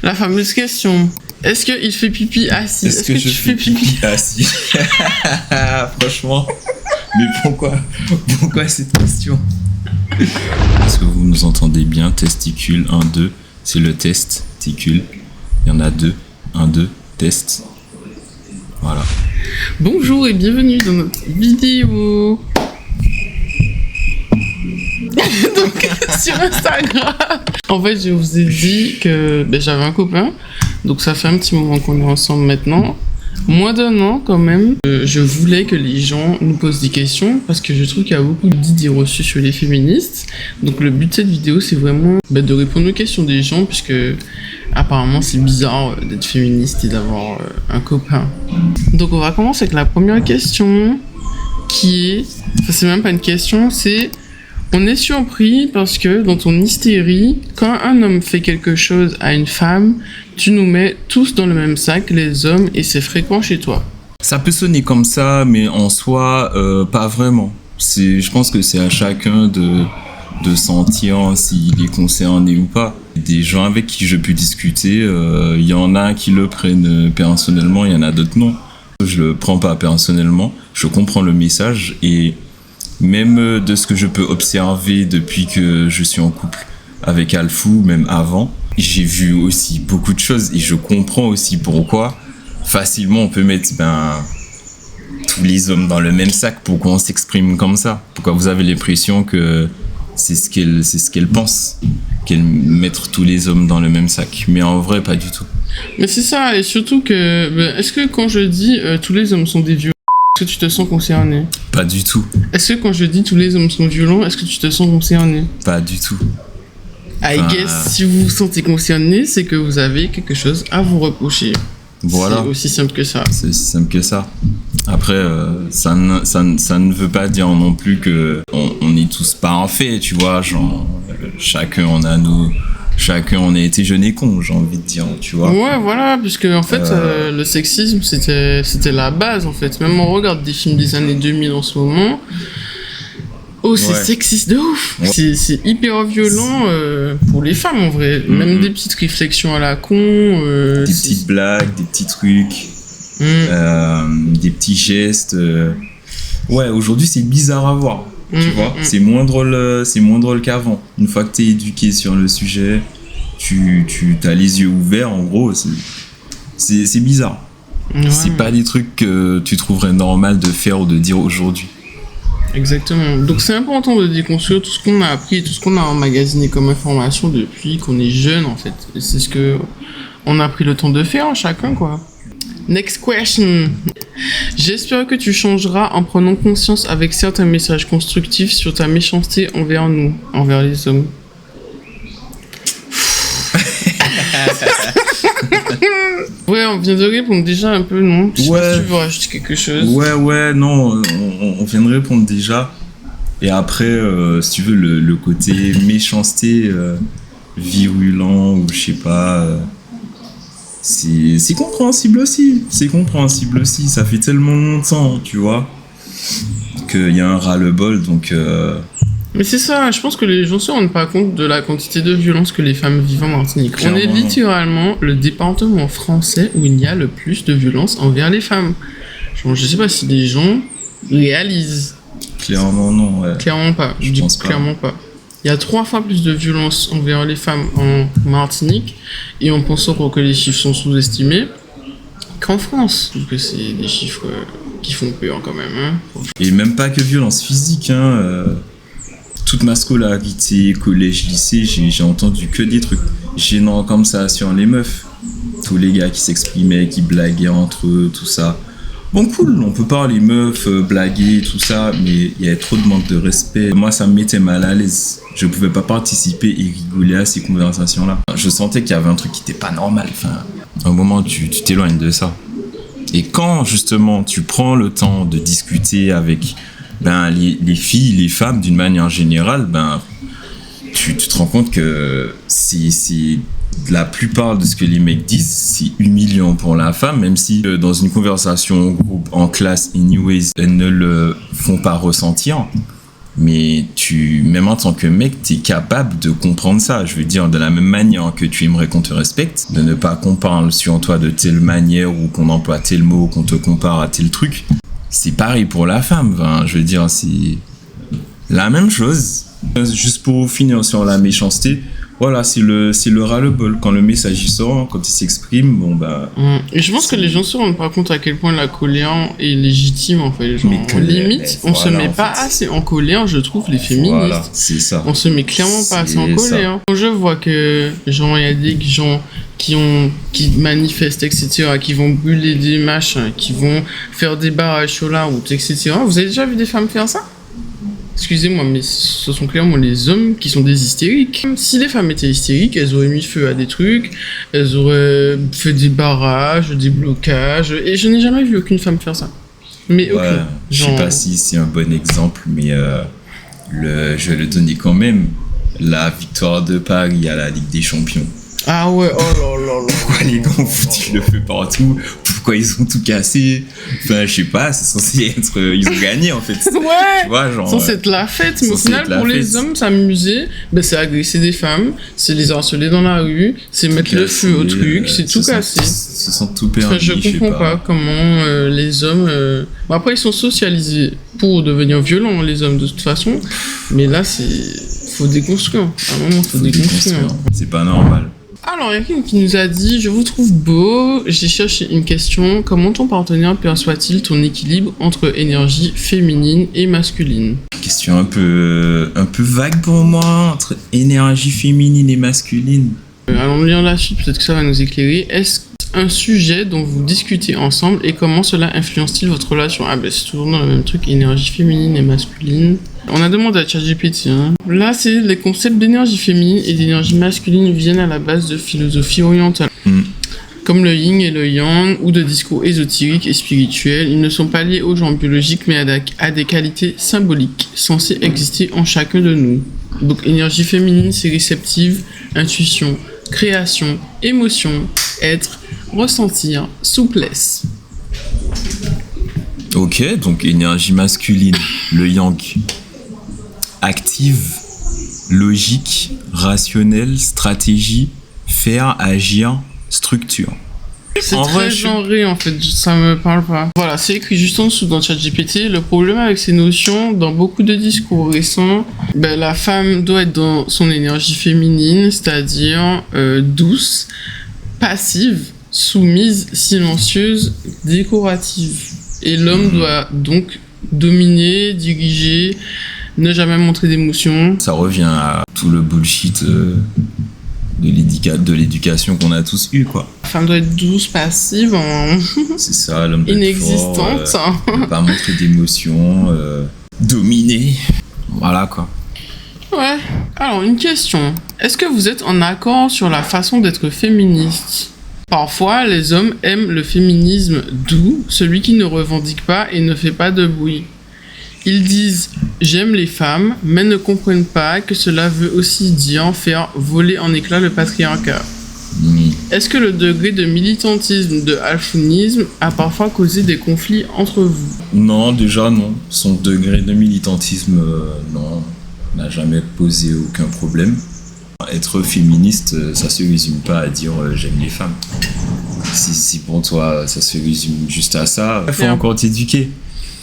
La fameuse question. Est-ce qu'il fait pipi assis? Est-ce que je fais pipi assis? Franchement, mais pourquoi cette question? Est-ce que vous nous entendez bien? Testicule, 1, 2, c'est le test, ticule. Il y en a 2, 1, 2, test. Voilà. Bonjour et bienvenue dans notre vidéo. Donc, sur Instagram. En fait, je vous ai dit que j'avais un copain. Donc, ça fait un petit moment qu'on est ensemble maintenant. Moins d'un an, quand même. Je voulais que les gens nous posent des questions parce que je trouve qu'il y a beaucoup d'idées reçues sur les féministes. Donc, le but de cette vidéo, c'est vraiment de répondre aux questions des gens puisque apparemment, c'est bizarre d'être féministe et d'avoir un copain. Donc, on va commencer avec la première question qui est... Enfin, c'est même pas une question, c'est... On est surpris parce que dans ton hystérie, quand un homme fait quelque chose à une femme, tu nous mets tous dans le même sac, les hommes, et c'est fréquent chez toi. Ça peut sonner comme ça, mais en soi, pas vraiment. Je pense que c'est à chacun de sentir s'il est concerné ou pas. Des gens avec qui je peux discuter, il y en a qui le prennent personnellement, il y en a d'autres non. Je le prends pas personnellement, je comprends le message et même de ce que je peux observer depuis que je suis en couple avec Alfou, même avant, j'ai vu aussi beaucoup de choses et je comprends aussi pourquoi facilement on peut mettre tous les hommes dans le même sac. Pourquoi on s'exprime comme ça? Pourquoi vous avez l'impression que c'est ce qu'elle pense, qu'elle mettre tous les hommes dans le même sac? Mais en vrai, pas du tout. Mais c'est ça, et surtout que... est-ce que quand je dis tous les hommes sont des violents, est-ce que tu te sens concerné? Pas du tout. Est-ce que quand je dis tous les hommes sont violents, est-ce que tu te sens concerné? Pas du tout. I guess, si vous vous sentez concerné, c'est que vous avez quelque chose à vous reprocher. Voilà. C'est aussi simple que ça. C'est aussi simple que ça. Après, ça ne veut pas dire non plus que on est tous parfaits, tu vois. Genre, chacun on a été jeune et con, j'ai envie de dire, tu vois. Ouais, voilà, puisque en fait, le sexisme, c'était la base, en fait. Même on regarde des films des années 2000 en ce moment. Oh, c'est sexiste de ouf. Ouais. C'est hyper violent pour les femmes, en vrai. Même des petites réflexions à la con. Des petites blagues, des petits trucs, des petits gestes. Ouais, aujourd'hui, c'est bizarre à voir. Tu vois, c'est moins drôle qu'avant. Une fois que t'es éduqué sur le sujet, tu as les yeux ouverts, en gros, c'est bizarre. Ouais. C'est pas des trucs que tu trouverais normal de faire ou de dire aujourd'hui. Exactement. Donc c'est important de déconstruire tout ce qu'on a appris, tout ce qu'on a emmagasiné comme information depuis qu'on est jeune, en fait. Et c'est ce que on a pris le temps de faire, chacun, quoi. Next question. J'espère que tu changeras en prenant conscience avec certains messages constructifs sur ta méchanceté envers nous, envers les hommes. Ouais, on vient de répondre déjà un peu, non? Je sais pas si tu veux rajouter quelque chose. Ouais, non, on vient de répondre déjà. Et après, si tu veux, le côté méchanceté, virulent, ou je sais pas... C'est compréhensible aussi. Ça fait tellement longtemps, tu vois, qu'il y a un ras-le-bol, donc... Mais c'est ça, je pense que les gens se rendent pas compte de la quantité de violence que les femmes vivent en Martinique. Clairement. On est littéralement le département français où il y a le plus de violence envers les femmes. Genre, je sais pas si les gens réalisent. Clairement non, ouais. Clairement pas, je dis clairement pas. Il y a 3 fois plus de violence envers les femmes en Martinique, et on pense encore que les chiffres sont sous-estimés, qu'en France. Donc c'est des chiffres qui font peur quand même. Hein. Et même pas que violence physique. Toute ma scolarité, collège, lycée, j'ai entendu que des trucs gênants comme ça sur les meufs. Tous les gars qui s'exprimaient, qui blaguaient entre eux, tout ça. Bon, cool, on peut parler meufs, blaguer, tout ça, mais il y avait trop de manque de respect. Moi, ça me mettait mal à l'aise. Je pouvais pas participer et rigoler à ces conversations-là. Je sentais qu'il y avait un truc qui était pas normal. Enfin, à un moment, tu t'éloignes de ça. Et quand, justement, tu prends le temps de discuter avec les filles, les femmes, d'une manière générale, tu te rends compte que c'est la plupart de ce que les mecs disent, c'est humiliant pour la femme, même si dans une conversation en groupe, en classe, anyways, elles ne le font pas ressentir. Mais même en tant que mec, t'es capable de comprendre ça. Je veux dire, de la même manière que tu aimerais qu'on te respecte, de ne pas qu'on parle sur toi de telle manière ou qu'on emploie tel mot, qu'on te compare à tel truc. C'est pareil pour la femme. Enfin, je veux dire, c'est la même chose. Juste pour finir sur la méchanceté, voilà, c'est le ras-le-bol. Quand le message il sort, quand il s'exprime, bon bah... Et je pense que les gens se rendent pas compte à quel point la colère est légitime, en fait. Genre, limite, on se met pas assez en colère, je trouve, les féministes. Voilà, c'est ça. On se met clairement pas assez en colère. Quand je vois que, genre, il y a des gens qui manifestent, etc., qui vont brûler des machins, qui vont faire des barrages sur la route, etc. Vous avez déjà vu des femmes faire ça? Excusez-moi, mais ce sont clairement les hommes qui sont des hystériques. Si les femmes étaient hystériques, elles auraient mis feu à des trucs, elles auraient fait des barrages, des blocages, et je n'ai jamais vu aucune femme faire ça. Mais ouais, je sais pas si c'est un bon exemple, mais je vais le donner quand même. La victoire de Paris à la Ligue des Champions. Ah ouais, oh là là là. Pourquoi les gars ont foutu le feu partout? Pourquoi ils ont tout cassé? Enfin, je sais pas, c'est censé être... Ils ont gagné, en fait. Ouais, tu vois, genre... censé être la fête, mais au final, pour les hommes, s'amuser, ben, c'est agresser des femmes, c'est les harceler dans la rue, c'est mettre le feu au truc, c'est tout casser. Se sentent tout permis, enfin, je comprends pas comment les hommes... Bon, après, ils sont socialisés pour devenir violents, les hommes, de toute façon, mais là, faut déconstruire. À un moment, faut déconstruire. C'est pas normal. Alors, il y a quelqu'un qui nous a dit « Je vous trouve beau, j'ai cherché une question. Comment ton partenaire perçoit-il ton équilibre entre énergie féminine et masculine ?» Question un peu vague pour moi, entre énergie féminine et masculine. Allons lire la suite, peut-être que ça va nous éclairer. Est-ce un sujet dont vous discutez ensemble et comment cela influence-t-il votre relation? Ah ben c'est toujours dans le même truc, énergie féminine et masculine. On a demandé à ChatGPT. Là, c'est les concepts d'énergie féminine et d'énergie masculine viennent à la base de philosophie orientale. Comme le yin et le yang, ou de discours ésotériques et spirituels. Ils ne sont pas liés aux genres biologiques, mais à des qualités symboliques, censées exister en chacun de nous. Donc, énergie féminine, c'est réceptive, intuition, création, émotion, être, ressentir, souplesse. Ok, donc énergie masculine, le yang. Active, logique, rationnelle, stratégie, faire, agir, structure. C'est très genré en fait, ça me parle pas. Voilà, c'est écrit juste en dessous dans ChatGPT. Le problème avec ces notions, dans beaucoup de discours récents, la femme doit être dans son énergie féminine, c'est-à-dire douce, passive, soumise, silencieuse, décorative. Et l'homme doit donc dominer, diriger, ne jamais montrer d'émotion. Ça revient à tout le bullshit de l'éducation qu'on a tous eu, quoi. La femme doit être douce, passive, c'est ça, l'homme doit inexistante. Être fort, ne pas montrer d'émotion, dominer. Voilà, quoi. Ouais. Alors, une question. Est-ce que vous êtes en accord sur la façon d'être féministe ? Parfois, les hommes aiment le féminisme doux, celui qui ne revendique pas et ne fait pas de bruit. Ils disent « j'aime les femmes », mais ne comprennent pas que cela veut aussi dire faire voler en éclats le patriarcat. Est-ce que le degré de militantisme, de alphonisme a parfois causé des conflits entre vous ? Non, déjà non. Son degré de militantisme, non, n'a jamais posé aucun problème. Être féministe, ça se résume pas à dire j'aime les femmes. Si pour toi ça se résume juste à ça, il faut encore t'éduquer.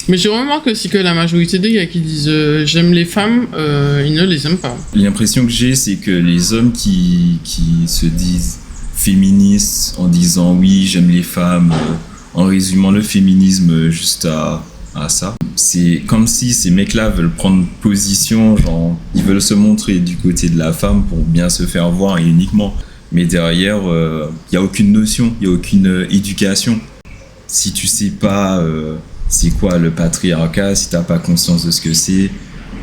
Mais je remarque aussi que la majorité des gars qui disent j'aime les femmes, ils ne les aiment pas. L'impression que j'ai, c'est que les hommes qui se disent féministes en disant oui j'aime les femmes, en résumant le féminisme juste à ça, c'est comme si ces mecs-là veulent prendre position, genre ils veulent se montrer du côté de la femme pour bien se faire voir et uniquement. Mais derrière, il n'y a aucune notion, il n'y a aucune éducation. Si tu sais pas c'est quoi le patriarcat, si tu n'as pas conscience de ce que c'est,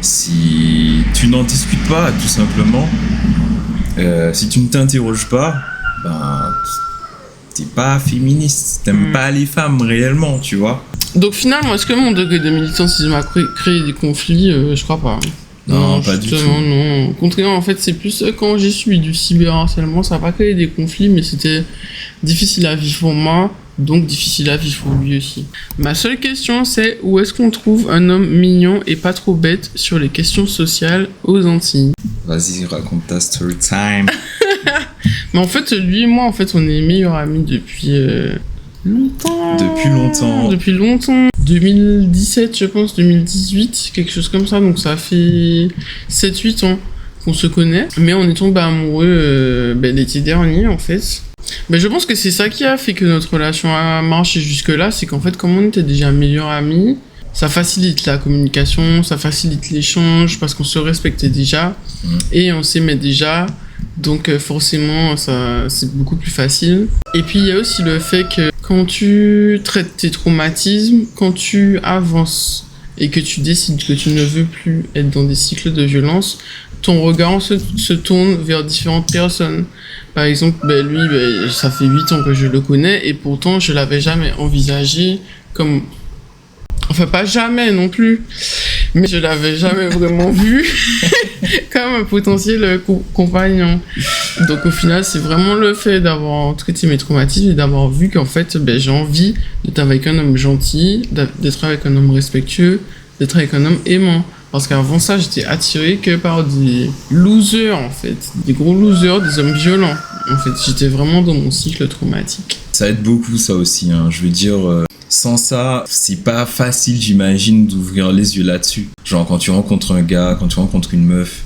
si tu n'en discutes pas tout simplement, si tu ne t'interroges pas, t'es pas féministe, t'aimes pas les femmes réellement, tu vois. Donc finalement, est-ce que mon degré de militantisme a créé des conflits ? Je crois pas. Non, pas du tout. Non. Contrairement, en fait, c'est plus quand j'ai subi du cyberharcèlement, ça n'a pas créé des conflits, mais c'était difficile à vivre pour moi, donc difficile à vivre pour lui aussi. Ma seule question, c'est où est-ce qu'on trouve un homme mignon et pas trop bête sur les questions sociales aux Antilles? Vas-y, raconte ta story time. Mais en fait, lui et moi, en fait, on est meilleurs amis depuis longtemps. Depuis longtemps. 2017, je pense, 2018, quelque chose comme ça. Donc ça fait 7-8 ans qu'on se connaît. Mais on est tombé amoureux l'été dernier, en fait. Mais je pense que c'est ça qui a fait que notre relation a marché jusque-là. C'est qu'en fait, comme on était déjà meilleurs amis, ça facilite la communication, ça facilite l'échange, parce qu'on se respectait déjà. Et on s'aimait déjà. Donc forcément, ça, c'est beaucoup plus facile. Et puis il y a aussi le fait que quand tu traites tes traumatismes, quand tu avances et que tu décides que tu ne veux plus être dans des cycles de violence, ton regard se tourne vers différentes personnes. Par exemple, lui, ça fait 8 ans que je le connais et pourtant je l'avais jamais envisagé comme... Enfin, pas jamais non plus, mais je l'avais jamais vraiment vu comme un potentiel compagnon. Donc au final, c'est vraiment le fait d'avoir traité mes traumatismes et d'avoir vu qu'en fait, j'ai envie d'être avec un homme gentil, d'être avec un homme respectueux, d'être avec un homme aimant. Parce qu'avant ça, j'étais attirée que par des losers, en fait. Des gros losers, des hommes violents. En fait, j'étais vraiment dans mon cycle traumatique. Ça aide beaucoup, ça aussi, hein. Je veux dire... Sans ça, c'est pas facile, j'imagine, d'ouvrir les yeux là-dessus. Genre, quand tu rencontres un gars, quand tu rencontres une meuf,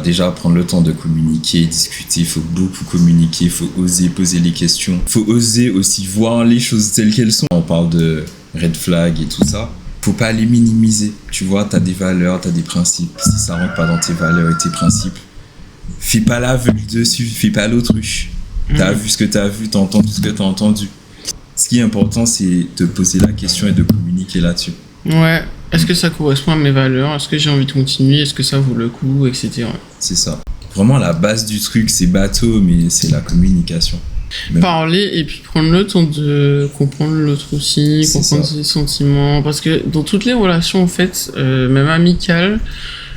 déjà, prendre le temps de communiquer, discuter, il faut beaucoup communiquer, il faut oser poser les questions. Il faut oser aussi voir les choses telles qu'elles sont. On parle de red flag et tout ça. Faut pas les minimiser. Tu vois, t'as des valeurs, t'as des principes. Si ça rentre pas dans tes valeurs et tes principes, fais pas l'aveugle dessus, fais pas l'autruche. T'as vu ce que t'as vu, t'as entendu ce que t'as entendu. Ce qui est important, c'est de poser la question et de communiquer là-dessus. Ouais. Est-ce que ça correspond à mes valeurs? Est-ce que j'ai envie de continuer? Est-ce que ça vaut le coup? Etc. C'est ça. Vraiment, la base du truc, c'est bateau, mais c'est la communication. Même. Parler et puis prendre le temps de comprendre l'autre aussi, comprendre ses sentiments. Parce que dans toutes les relations, en fait, même amicales,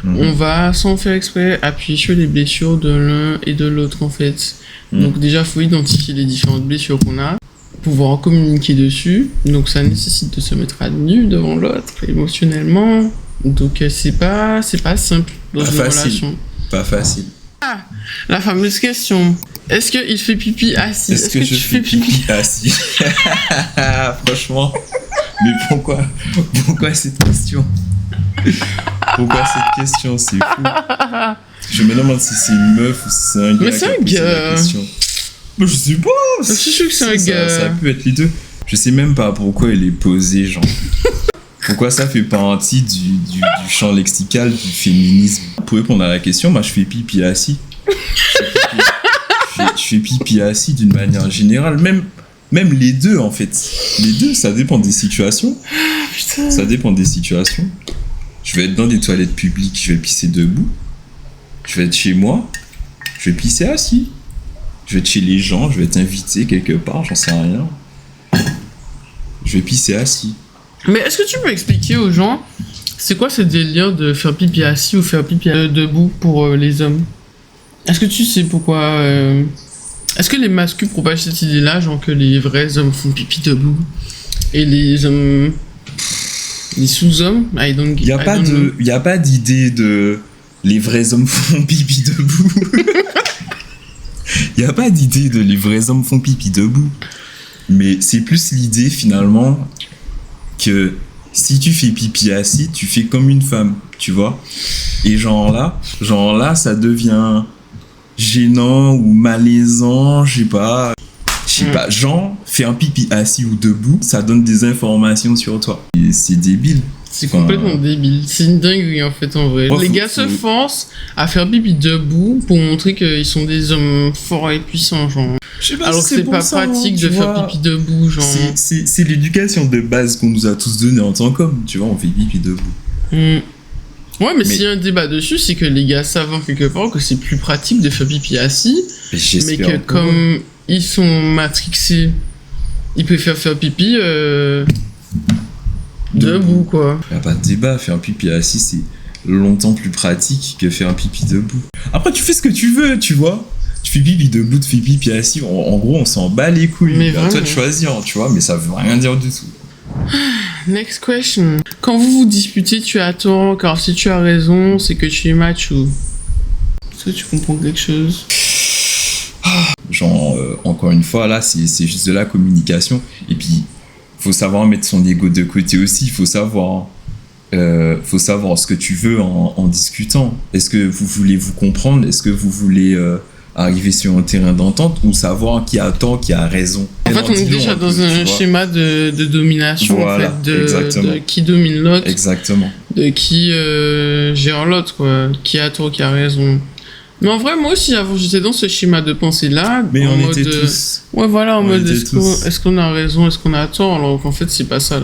on va, sans faire exprès, appuyer sur les blessures de l'un et de l'autre, en fait. Donc déjà, il faut identifier les différentes blessures qu'on a, pouvoir communiquer dessus, donc ça nécessite de se mettre à nu devant l'autre émotionnellement, donc c'est pas simple dans une relation. Pas facile. Ah, la fameuse question, est-ce qu'il fait pipi assis? Est-ce que je fais pipi assis? Franchement, mais pourquoi cette question? Pourquoi cette question? C'est fou. Je me demande si c'est une meuf ou si c'est un gars. Mais c'est un gars. Je sais pas. Je suis sûr que c'est un gars. Ça peut être les deux. Je sais même pas pourquoi il est posé, genre. Pourquoi ça fait partie du champ lexical du féminisme? Pour répondre à la question, moi je fais pipi assis. Je fais pipi assis d'une manière générale. Même les deux en fait. Les deux, ça dépend des situations. Putain. Ça dépend des situations. Je vais être dans des toilettes publiques, je vais pisser debout. Je vais être chez moi, je vais pisser assis. Je vais être chez les gens, je vais être invité quelque part, j'en sais rien. Je vais pisser assis. Mais est-ce que tu peux expliquer aux gens, c'est quoi ce délire de faire pipi assis ou faire pipi debout pour les hommes? Est-ce que tu sais pourquoi Est-ce que les masculins propagent cette idée-là, genre que les vrais hommes font pipi debout et les hommes... les sous-hommes? Il y a pas d'idée de... les vrais hommes font pipi debout. Il n'y a pas d'idée de les vrais hommes font pipi debout. Mais c'est plus l'idée finalement que si tu fais pipi assis, tu fais comme une femme, tu vois. Et genre là, ça devient gênant ou malaisant, je sais pas. Genre, faire un pipi assis ou debout, ça donne des informations sur toi. Et c'est débile. C'est complètement débile. C'est une dinguerie en fait en vrai. Les gars se forcent à faire pipi debout pour montrer qu'ils sont des hommes forts et puissants, genre. Alors que c'est pas pratique de faire pipi debout, genre. C'est l'éducation de base qu'on nous a tous donnée en tant qu'hommes, tu vois, on fait pipi debout. Ouais, mais s'il y a un débat dessus, c'est que les gars savent en quelque part que c'est plus pratique de faire pipi assis, mais que comme ils sont matrixés, ils préfèrent faire pipi debout, quoi. Y a pas de débat, faire pipi assis, longtemps plus pratique que faire pipi debout. Après, tu fais ce que tu veux, tu vois. Tu fais pipi debout, tu fais pipi assis. En gros, on s'en bat les couilles. Mais à toi de vraiment. choisir, tu vois, mais ça veut rien dire du tout. Next question. Quand vous vous disputez, tu as tort, car si tu as raison, c'est que tu es macho. Est-ce que tu comprends quelque chose? Genre, encore une fois, là, c'est juste de la communication. Et puis, faut savoir mettre son ego de côté aussi. Faut savoir ce que tu veux en discutant. Est-ce que vous voulez vous comprendre? Est-ce que vous voulez arriver sur un terrain d'entente ou savoir qui a tort, qui a raison? En fait, on est déjà dans un schéma de domination, Voilà, en fait, exactement. de qui domine l'autre, Exactement. de qui gère l'autre, quoi, qui a tort, qui a raison. Mais en vrai, moi aussi, avant, j'étais dans ce schéma de pensée-là. Mais en on mode, était tous. Ouais, voilà, en On mode, était est-ce qu'on a raison, est-ce qu'on a tort? Alors qu'en fait, c'est pas ça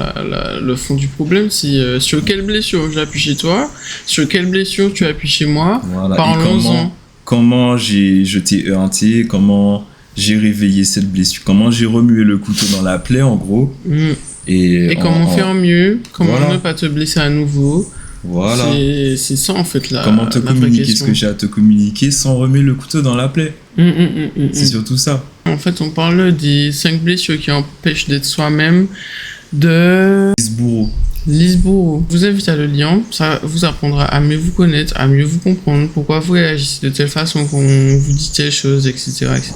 le fond du problème. C'est sur quelle blessure j'appuie chez toi, sur quelle blessure tu appuies chez moi. Voilà. Et Parlons-en. comment je t'ai heurté, comment j'ai réveillé cette blessure, comment j'ai remué le couteau dans la plaie, en gros. Mm. Et comment faire mieux, comment Voilà. ne pas te blesser à nouveau. Voilà. C'est ça, en fait, Comment te la vraie communiquer ce question. que j'ai à te communiquer sans remuer le couteau dans la plaie. C'est surtout ça. En fait, on parle des 5 blessures qui empêchent d'être soi-même de Lise Bourreau. Lise Bourreau. Je vous invite à le lire, ça vous apprendra à mieux vous connaître, à mieux vous comprendre, pourquoi vous réagissez de telle façon qu'on vous dit telle chose, etc. etc.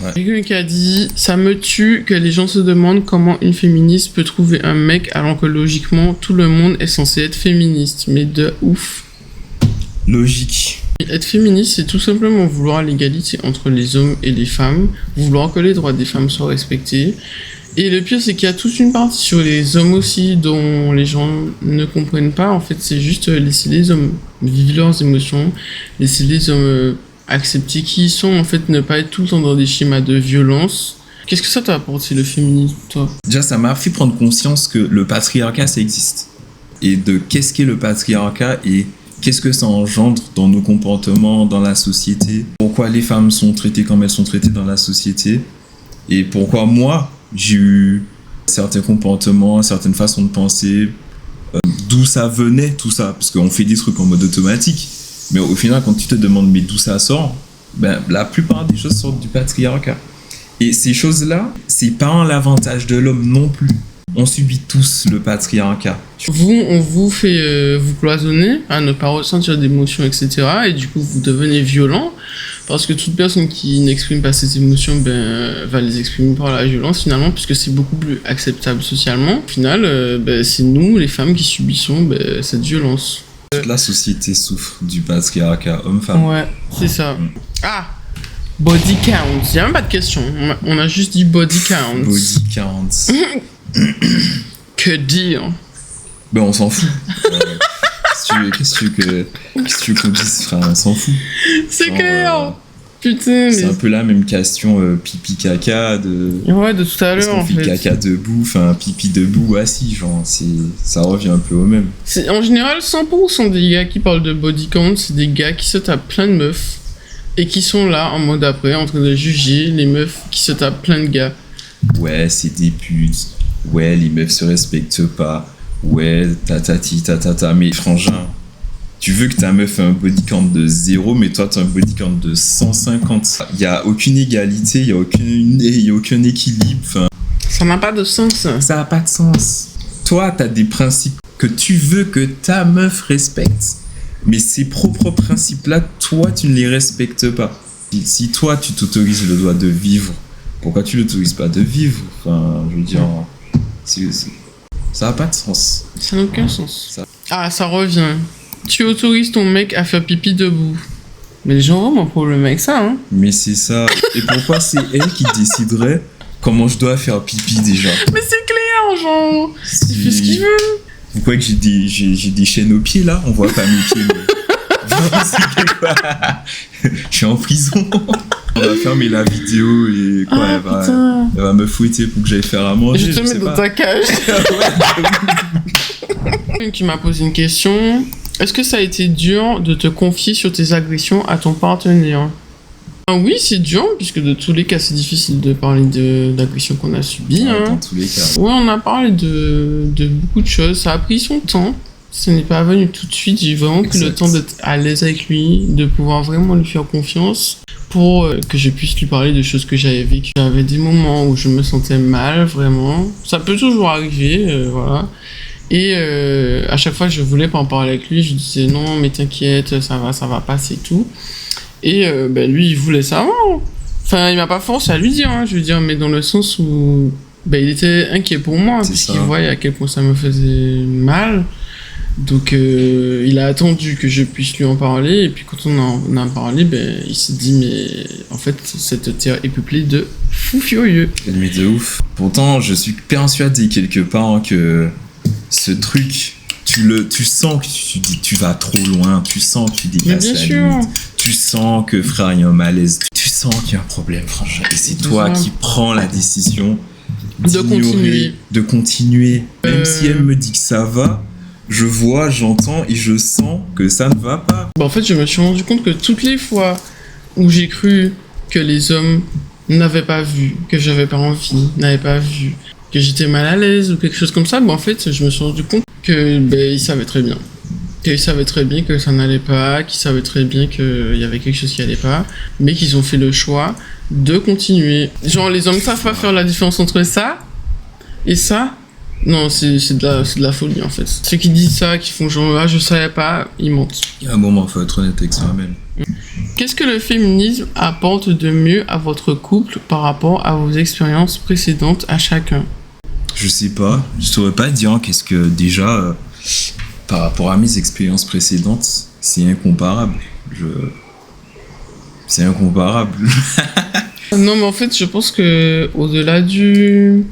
Ouais. Quelqu'un qui a dit « Ça me tue que les gens se demandent comment une féministe peut trouver un mec alors que logiquement tout le monde est censé être féministe, mais de ouf ». Logique. Être féministe, c'est tout simplement vouloir l'égalité entre les hommes et les femmes, vouloir que les droits des femmes soient respectés. Et le pire, c'est qu'il y a toute une partie sur les hommes aussi dont les gens ne comprennent pas. En fait, c'est juste laisser les hommes vivre leurs émotions, laisser les hommes accepter qui ils sont, en fait, ne pas être tout le temps dans des schémas de violence. Qu'est-ce que ça t'a apporté, le féminisme, toi? Déjà, ça m'a fait prendre conscience que le patriarcat, ça existe. Et de qu'est-ce qu'est le patriarcat et qu'est-ce que ça engendre dans nos comportements, dans la société. Pourquoi les femmes sont traitées comme elles sont traitées dans la société. Et pourquoi moi, j'ai eu certains comportements, certaines façons de penser, d'où ça venait, tout ça. Parce qu'on fait des trucs en mode automatique. Mais au final, quand tu te demandes mais d'où ça sort, ben, la plupart des choses sortent du patriarcat. Et ces choses-là, c'est pas en l'avantage de l'homme non plus. On subit tous le patriarcat. On vous fait vous cloisonner à ne pas ressentir d'émotions, etc. Et du coup, vous devenez violent. Parce que toute personne qui n'exprime pas ses émotions va les exprimer par la violence finalement, puisque c'est beaucoup plus acceptable socialement. Au final, c'est nous, les femmes, qui subissons cette violence. Toute la société souffre du patriarcat homme-femme. Ouais, c'est ça. Ah, body count. Il n'y a même pas de question. On a juste dit body count. Body count. Que dire? Ben on s'en fout. Qu'est-ce que tu veux qu'on dise, frère? On s'en fout. C'est Genre, clair. Putain, c'est mais... un peu la même question pipi caca Ouais, de tout à est-ce l'heure, qu'on en fait fait. caca debout, enfin pipi debout assis, genre ça revient un peu au même. C'est, en général, 100% des gars qui parlent de body count, c'est des gars qui se tapent plein de meufs et qui sont là, en mode après, en train de juger les meufs qui se tapent plein de gars. Ouais, c'est des putes. Ouais, les meufs se respectent pas. Ouais, tatati, tatata. Mais frangin, tu veux que ta meuf ait un body count de 0, mais toi, t'as un body count de 150. Il n'y a aucune égalité, il n'y a aucun équilibre. Enfin, Ça n'a pas de sens. ça n'a pas de sens. Toi, t'as des principes que tu veux que ta meuf respecte. Mais ces propres principes-là, toi, tu ne les respectes pas. Si toi, tu t'autorises le droit de vivre, pourquoi tu l'autorises pas de vivre? Enfin, je veux dire, ça n'a pas de sens. Ça n'a aucun sens. Ça- Ah, ça revient. Tu autorises ton mec à faire pipi debout. Mais les gens ont vraiment un problème avec ça, hein. Mais c'est ça. Et pourquoi c'est elle qui déciderait comment je dois faire pipi déjà? Mais c'est clair, genre. Il fait ce qu'il veut. Vous croyez que j'ai des chaînes aux pieds là? On voit pas mes pieds. Mais... C'est quoi? Je suis en prison. On va fermer la vidéo et quoi, Ah, putain. elle va me fouetter pour que j'aille faire à manger. Je te sais mets dans pas. ta cage. Qui m'a posé une question. Est-ce que ça a été dur de te confier sur tes agressions à ton partenaire? Ah oui, c'est dur, puisque de tous les cas, c'est difficile de parler d'agressions qu'on a subies. Ouais, Hein. dans tous les cas. Ouais, on a parlé de beaucoup de choses. Ça a pris son temps. ce n'est pas venu tout de suite. J'ai vraiment pris le temps d'être à l'aise avec lui, de pouvoir vraiment lui faire confiance pour que je puisse lui parler de choses que j'avais vécues. J'avais des moments où je me sentais mal, vraiment. Ça peut toujours arriver, voilà. Et à chaque fois, je voulais pas en parler avec lui. Je disais non, mais t'inquiète, ça va passer et tout. Et lui, il voulait savoir. Enfin, il m'a pas forcé à lui dire, hein, je veux dire, mais dans le sens où il était inquiet pour moi, puisqu'il voyait à quel point ça me faisait mal. Donc, il a attendu que je puisse lui en parler. Et puis, quand on en a parlé, il s'est dit, mais en fait, cette terre est peuplée de fous furieux. Mais de ouf. Pourtant, je suis persuadé quelque part que ce truc, tu sens que tu vas trop loin, tu sens que tu dépasses la limite, tu sens que frère, il y a un malaise, tu sens qu'il y a un problème, franchement. Et c'est toi qui prends la décision de continuer. Même si elle me dit que ça va, je vois, j'entends et je sens que ça ne va pas. En fait, je me suis rendu compte que toutes les fois où j'ai cru que les hommes n'avaient pas vu, que j'avais pas envie, n'avaient pas vu, que j'étais mal à l'aise ou quelque chose comme ça, en fait, je me suis rendu compte que ils savaient très bien. Qu'ils savaient très bien que ça n'allait pas, qu'ils savaient très bien qu'il y avait quelque chose qui allait pas, mais qu'ils ont fait le choix de continuer. Genre, les hommes savent pas faire la différence entre ça et ça. Non, c'est de la folie, en fait. Ceux qui disent ça, qui font genre, ah, je savais pas, ils mentent. Il y a un moment, faut être honnête avec soi-même. Qu'est-ce que le féminisme apporte de mieux à votre couple par rapport à vos expériences précédentes à chacun? Je sais pas, je saurais pas dire qu'est-ce que déjà, par rapport à mes expériences précédentes, c'est incomparable. C'est incomparable. Non, mais en fait, je pense que au-delà du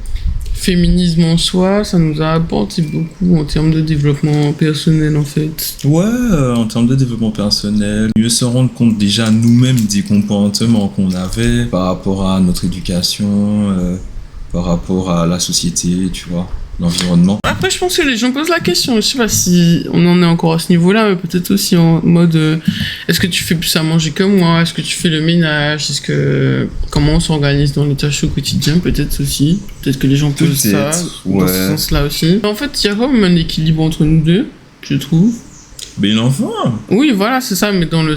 féminisme en soi, ça nous a apporté beaucoup en termes de développement personnel, en fait. Ouais, en termes de développement personnel, mieux se rendre compte déjà nous-mêmes des comportements qu'on avait par rapport à notre éducation, par rapport à la société, tu vois, l'environnement. Après, je pense que les gens posent la question. Je sais pas si on en est encore à ce niveau-là, mais peut-être aussi en mode est-ce que tu fais plus à manger que moi? Est-ce que tu fais le ménage? Comment on s'organise dans les tâches au quotidien? Peut-être aussi. Peut-être que les gens posent ça dans ce sens-là aussi. En fait, il y a quand même un équilibre entre nous deux, je trouve. Mais il en faut. Oui, voilà, c'est ça, mais dans le...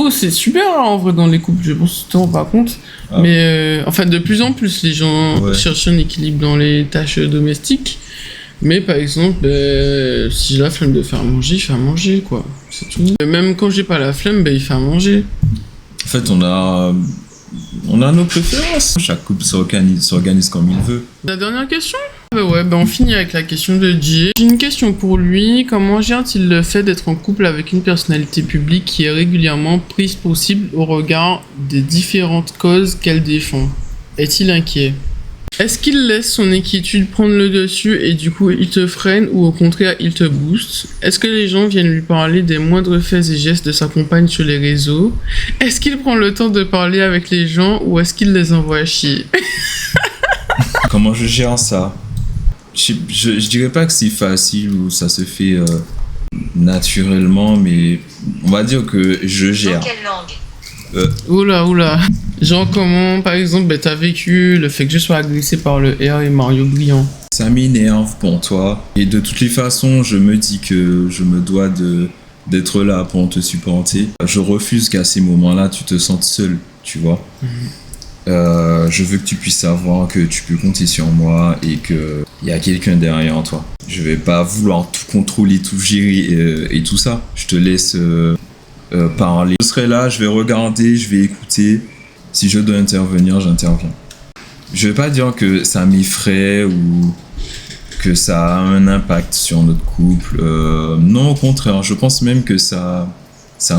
c'est super en vrai dans les couples, je pense que tu te rends pas compte. Ah. Mais de plus en plus, les gens cherchent un équilibre dans les tâches domestiques. Mais par exemple, si j'ai la flemme de faire manger, il fait à manger, quoi. C'est tout. Même quand j'ai pas la flemme, il fait à manger. En fait, on a nos préférences. Chaque couple s'organise comme il veut. La dernière question? On finit avec la question de Jay. J'ai une question pour lui. Comment gère-t-il le fait d'être en couple avec une personnalité publique qui est régulièrement prise pour cible au regard des différentes causes qu'elle défend? Est-il inquiet? Est-ce qu'il laisse son inquiétude prendre le dessus et du coup il te freine ou au contraire il te booste? Est-ce que les gens viennent lui parler des moindres faits et gestes de sa compagne sur les réseaux? Est-ce qu'il prend le temps de parler avec les gens ou est-ce qu'il les envoie chier? Comment je gère ça? Je dirais pas que c'est facile ou ça se fait naturellement, mais on va dire que je gère. Dans quelle langue? Oula. Genre comment, par exemple, t'as vécu le fait que je sois agressé par le R et Mario Brillant? Ça m'énerve pour toi. Et de toutes les façons, je me dis que je me dois d'être là pour te supporter. Je refuse qu'à ces moments-là, tu te sentes seul, tu vois. Je veux que tu puisses savoir que tu peux compter sur moi et qu'il y a quelqu'un derrière toi. Je vais pas vouloir tout contrôler, tout gérer et tout ça. Je te laisse parler. Je serai là, je vais regarder, je vais écouter. Si je dois intervenir, j'interviens. Je vais pas dire que ça m'effraie ou que ça a un impact sur notre couple. Non, au contraire, je pense même que ça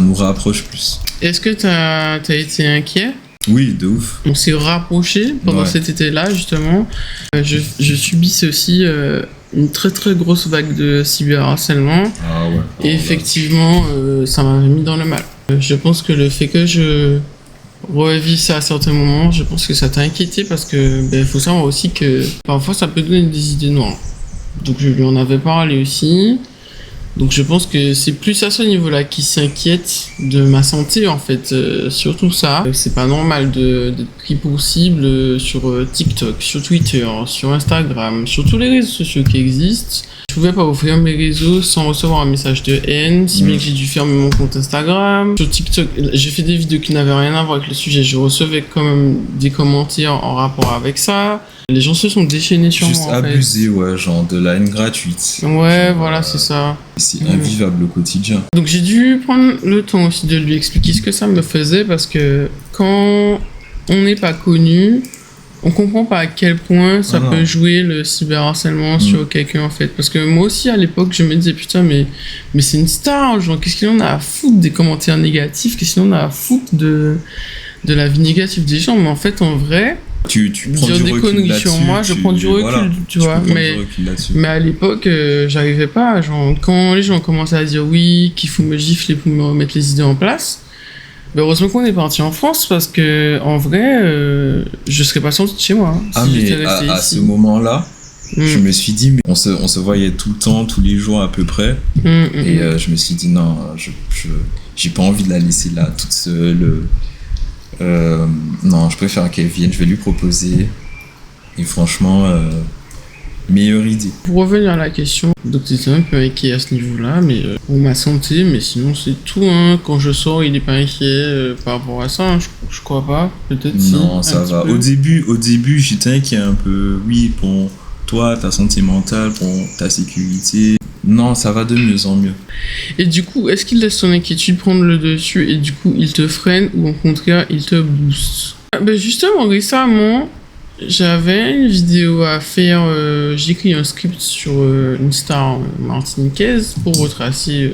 nous rapproche plus. Est-ce que t'as été inquiet? Oui, de ouf. On s'est rapprochés pendant cet été-là, justement. Je subissais aussi une très très grosse vague de cyberharcèlement. Ah ouais. Et effectivement, ça m'avait mis dans le mal. Je pense que le fait que je revis ça à certains moments, je pense que ça t'a inquiété parce que faut savoir aussi que parfois ça peut donner des idées noires. Donc je lui en avais parlé aussi. Donc je pense que c'est plus à ce niveau-là qu'il s'inquiète de ma santé en fait, surtout ça. C'est pas normal d'être pris pour cible sur TikTok, sur Twitter, sur Instagram, sur tous les réseaux sociaux qui existent. Je pouvais pas ouvrir mes réseaux sans recevoir un message de haine, si bien que j'ai dû fermer mon compte Instagram. Sur TikTok, j'ai fait des vidéos qui n'avaient rien à voir avec le sujet, je recevais quand même des commentaires en rapport avec ça. Les gens se sont déchaînés sur Juste moi, en fait. abusé, ouais, genre de la haine gratuite. Ouais, voilà, c'est ça. C'est invivable au quotidien. Donc j'ai dû prendre le temps aussi de lui expliquer ce que ça me faisait, parce que quand on n'est pas connu, on comprend pas à quel point ça peut jouer le cyberharcèlement sur quelqu'un, en fait. Parce que moi aussi, à l'époque, je me disais, putain, mais c'est une star, genre, qu'est-ce qu'il en a à foutre des commentaires négatifs, qu'est-ce qu'il en a à foutre de la vie négative des gens. Mais en fait, en vrai, tu prends dire du des recul conneries là-dessus, sur moi, je prends du recul, voilà, tu vois. peux prendre du recul là-dessus. Mais à l'époque, j'arrivais pas. Genre, quand les gens commençaient à dire oui, qu'il faut me gifler pour me remettre les idées en place, ben heureusement qu'on est parti en France, parce que en vrai, je serais pas sorti de chez moi. Ah, si j'étais mais resté à ici. ce moment-là, je me suis dit, mais on se voyait tout le temps, tous les jours à peu près. Et je me suis dit, non, j'ai pas envie de la laisser là, toute seule. Non, je préfère qu'elle vienne, je vais lui proposer. Et franchement, meilleure idée. Pour revenir à la question, donc t'étais un peu inquiet à ce niveau-là, mais pour ma santé, mais sinon c'est tout, hein. Quand je sors, il est pas inquiet par rapport à ça, hein. Je crois pas, peut-être. Non, si, ça va. Au début, j'étais inquiet un peu. Oui, pour toi, ta santé mentale, pour ta sécurité. Non, ça va de mieux en mieux. Et du coup, est-ce qu'il laisse son inquiétude prendre le dessus et du coup il te freine, ou au contraire il te booste? Ben justement, récemment, j'avais une vidéo à faire. J'ai écrit un script sur une star martiniquaise pour retracer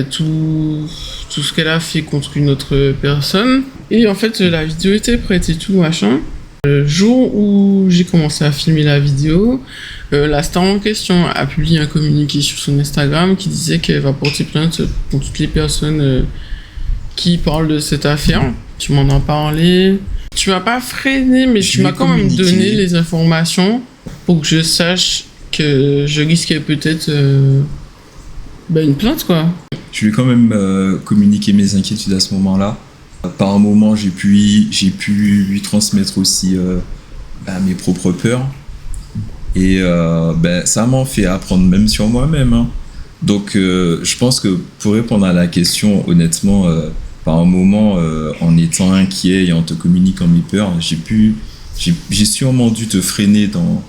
tout ce qu'elle a fait contre une autre personne. Et en fait, la vidéo était prête et tout, machin. Le jour où j'ai commencé à filmer la vidéo, la star en question a publié un communiqué sur son Instagram qui disait qu'elle va porter plainte pour toutes les personnes qui parlent de cette affaire. Tu m'en as parlé. Tu m'as pas freiné, mais tu m'as quand même donné les informations pour que je sache que je risquais peut-être une plainte, quoi. Je lui ai quand même communiqué mes inquiétudes à ce moment-là. Par un moment, j'ai pu lui transmettre aussi mes propres peurs. Et ça m'a fait apprendre même sur moi-même. Hein. Donc, je pense que pour répondre à la question, honnêtement, par un moment, en étant inquiet et en te communiquant mes peurs, j'ai sûrement dû te freiner dans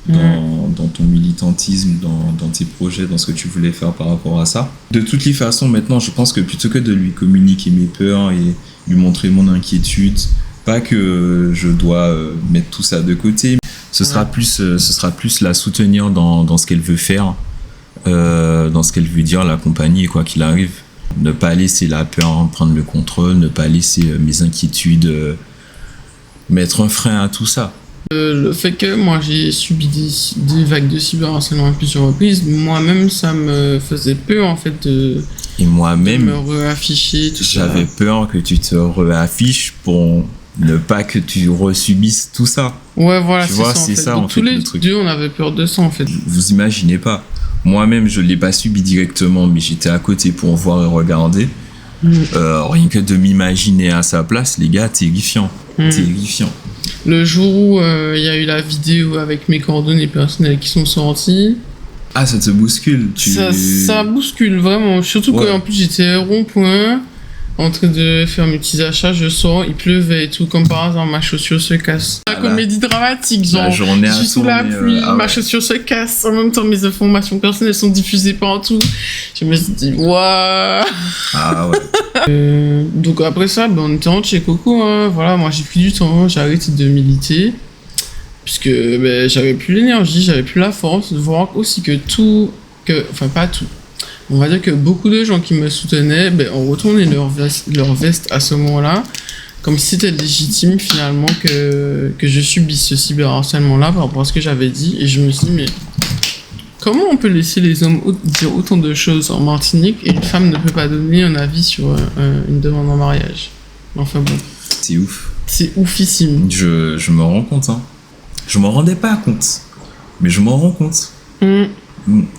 ton militantisme, dans tes projets, dans ce que tu voulais faire par rapport à ça. De toutes les façons, maintenant, je pense que plutôt que de lui communiquer mes peurs et lui montrer mon inquiétude, pas que je dois mettre tout ça de côté, ce sera plus la soutenir dans ce qu'elle veut faire, dans ce qu'elle veut dire, l'accompagner, quoi qu'il arrive. Ne pas laisser la peur prendre le contrôle, ne pas laisser mes inquiétudes mettre un frein à tout ça. Le fait que moi j'ai subi des vagues de cyberharcèlement à plusieurs reprises, moi-même ça me faisait peur en fait et moi-même, de me réafficher. J'avais peur que tu te réaffiches pour ne pas que tu resubisses tout ça. Ouais, voilà, c'est ça en fait. Tous les deux, on avait peur de ça en fait. Vous imaginez pas. Moi-même, je l'ai pas subi directement, mais j'étais à côté pour voir et regarder. Rien que de m'imaginer à sa place, les gars, terrifiant. Terrifiant. Le jour où il y a eu la vidéo avec mes coordonnées personnelles qui sont sorties. Ah, ça te bouscule. Ça bouscule vraiment. Surtout qu'en plus j'étais rond-point, en train de faire mes petits achats, je sors, il pleuvait et tout, comme par hasard, ma chaussure se casse. La comédie dramatique, genre, la journée je suis sous la pluie, ma chaussure se casse, en même temps mes informations personnelles sont diffusées partout. Je me suis dit, waouh. Ah ouais. Donc après ça, on était rentré chez Coco, hein. Voilà, moi j'ai pris du temps, j'ai arrêté de militer, puisque j'avais plus l'énergie, j'avais plus la force, de voir aussi enfin pas tout. On va dire que beaucoup de gens qui me soutenaient ont retourné leur veste à ce moment-là, comme si c'était légitime finalement que je subisse ce cyberharcèlement-là par rapport à ce que j'avais dit. Et je me suis dit, mais comment on peut laisser les hommes dire autant de choses en Martinique et une femme ne peut pas donner un avis sur une demande en mariage? Enfin bon. C'est ouf. C'est oufissime. Je me rends compte. Hein. Je m'en rendais pas compte, mais je m'en rends compte.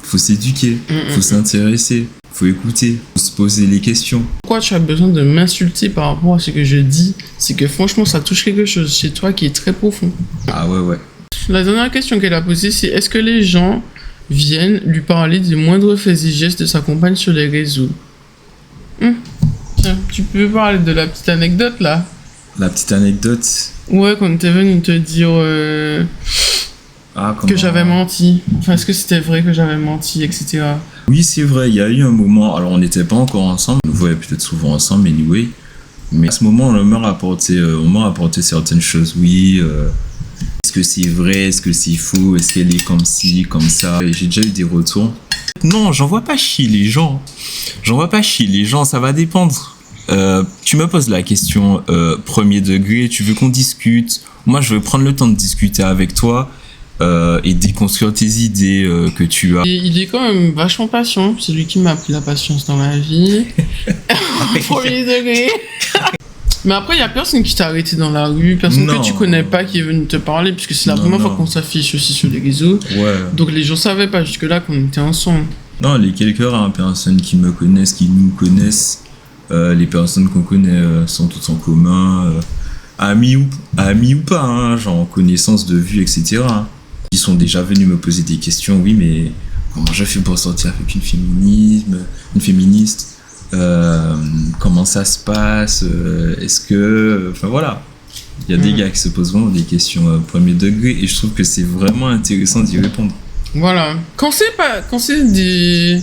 Faut s'éduquer, faut s'intéresser. Faut écouter, faut se poser les questions. Pourquoi tu as besoin de m'insulter par rapport à ce que je dis? C'est que franchement, ça touche quelque chose chez toi qui est très profond. Ah ouais. La dernière question qu'elle a posée, c'est est-ce que les gens viennent lui parler des moindres faits et gestes de sa compagne sur les réseaux? Tiens, tu peux parler de la petite anecdote là? La petite anecdote. Ouais, quand t'es venu te dire que j'avais menti. Enfin, est-ce que c'était vrai que j'avais menti, etc. Oui, c'est vrai, il y a eu un moment, alors on n'était pas encore ensemble, on voyait peut-être souvent ensemble, anyway. Mais à ce moment, on m'a rapporté certaines choses. Oui, est-ce que c'est vrai, est-ce que c'est faux, est-ce qu'elle est comme ci, comme ça. Et j'ai déjà eu des retours. Non, j'en vois pas chier les gens. Ça va dépendre. Tu me poses la question premier degré, tu veux qu'on discute. Moi, je veux prendre le temps de discuter avec toi et déconstruire tes idées que tu as. Et il est quand même vachement patient. C'est lui qui m'a appris la patience dans la vie. Premier degré. Mais après, il n'y a personne qui t'a arrêté dans la rue, personne que tu connais pas qui est venu te parler, puisque c'est la première fois qu'on s'affiche aussi sur les réseaux. Ouais. Donc les gens savaient pas jusque-là qu'on était ensemble. Non, les quelques rares personnes qui me connaissent, qui nous connaissent, les personnes qu'on connaît sont toutes en commun, amis ou pas, hein, genre connaissance de vue, etc. Ils sont déjà venus me poser des questions. Oui, mais comment je fais pour sortir avec une féministe? Comment ça se passe? Est-ce que... Enfin voilà. Il y a des gars qui se posent vraiment des questions premier degré et je trouve que c'est vraiment intéressant d'y répondre. Voilà. Quand c'est des...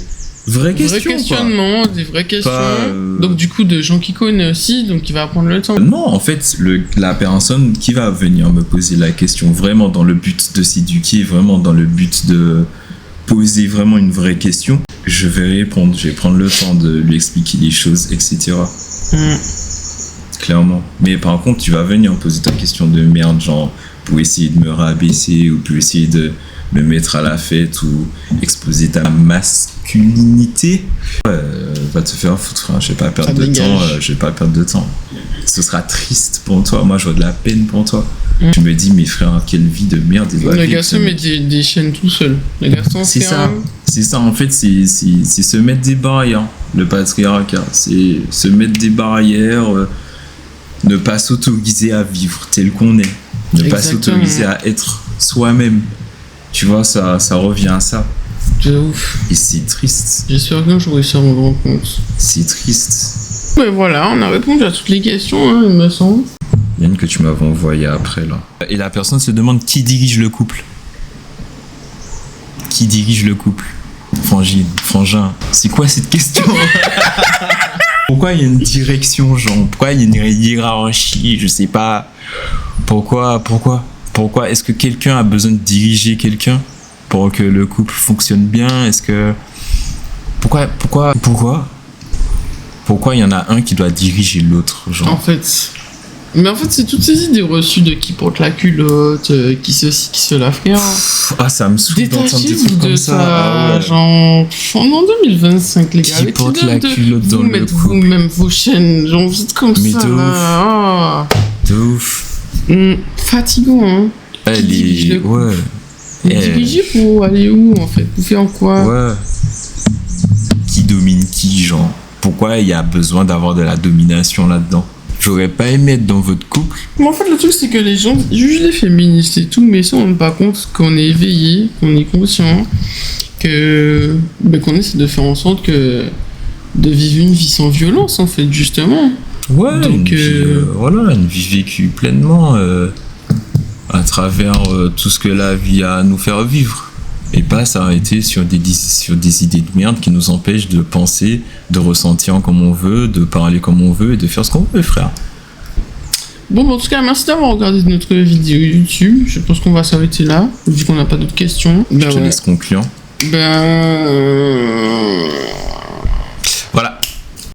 Vrais questionnements, des vraies questions. Donc du coup, de gens qui connaissent aussi, donc il va prendre le temps. Non, en fait, la personne qui va venir me poser la question vraiment dans le but de s'éduquer, vraiment dans le but de poser vraiment une vraie question, je vais répondre, je vais prendre le temps de lui expliquer les choses, etc. Clairement. Mais par contre, tu vas venir me poser ta question de merde, genre pour essayer de me rabaisser ou pour essayer de me mettre à la fête ou exposer ta masculinité, va te faire foutre, frère. Je vais pas perdre de temps. Ce sera triste pour toi. Moi, j'aurais de la peine pour toi. Je me dis, mais frère, quelle vie de merde il doit vivre. Le garçon met des chaînes tout seul. Le garçon, c'est ça, en fait, c'est se mettre des barrières, le patriarcat. C'est se mettre des barrières, ne pas s'autoriser à vivre tel qu'on est. Ne pas s'autoriser à être soi-même. Tu vois, ça revient à ça. C'est ouf. Et c'est triste. J'espère qu'un jour ils se rendront compte. C'est triste. Mais voilà, on a répondu à toutes les questions, hein, il me semble. Il y a une que tu m'avais envoyée après, là. Et la personne se demande qui dirige le couple. Qui dirige le couple? Frangin. C'est quoi cette question? Pourquoi il y a une direction, genre? Pourquoi il y a une hiérarchie? Je sais pas. Pourquoi est-ce que quelqu'un a besoin de diriger quelqu'un pour que le couple fonctionne bien? Est-ce que... Pourquoi il y en a un qui doit diriger l'autre, genre? En fait, c'est toutes ces idées reçues de qui porte la culotte, qui ceci, qui cela, frère. Ça me saoule d'entendre des trucs comme ça. Ah ouais. Genre, on est en 2025, les gars. Qui porte la culotte dans le couple? Vous-même vos chaînes, genre, vous êtes comme mais ça, là. De ouf. Fatigant, hein. Elle est... Ouais. Diriger pour aller où, en fait? Pour faire quoi? Ouais. Qui domine qui, genre? Pourquoi il y a besoin d'avoir de la domination là-dedans? J'aurais pas aimé être dans votre couple. Mais en fait, le truc, c'est que les gens jugent les féministes et tout, mais ils se rendent pas compte qu'on est éveillé, qu'on est conscient, qu'on essaie de faire en sorte de vivre une vie sans violence, en fait, justement. Ouais, donc, une vie vécue pleinement à travers tout ce que la vie a à nous faire vivre. Et pas s'arrêter sur des idées de merde qui nous empêchent de penser, de ressentir comme on veut, de parler comme on veut et de faire ce qu'on veut, frère. Bon, en tout cas, merci d'avoir regardé notre vidéo YouTube. Je pense qu'on va s'arrêter là, vu qu'on n'a pas d'autres questions. Je te laisse conclure.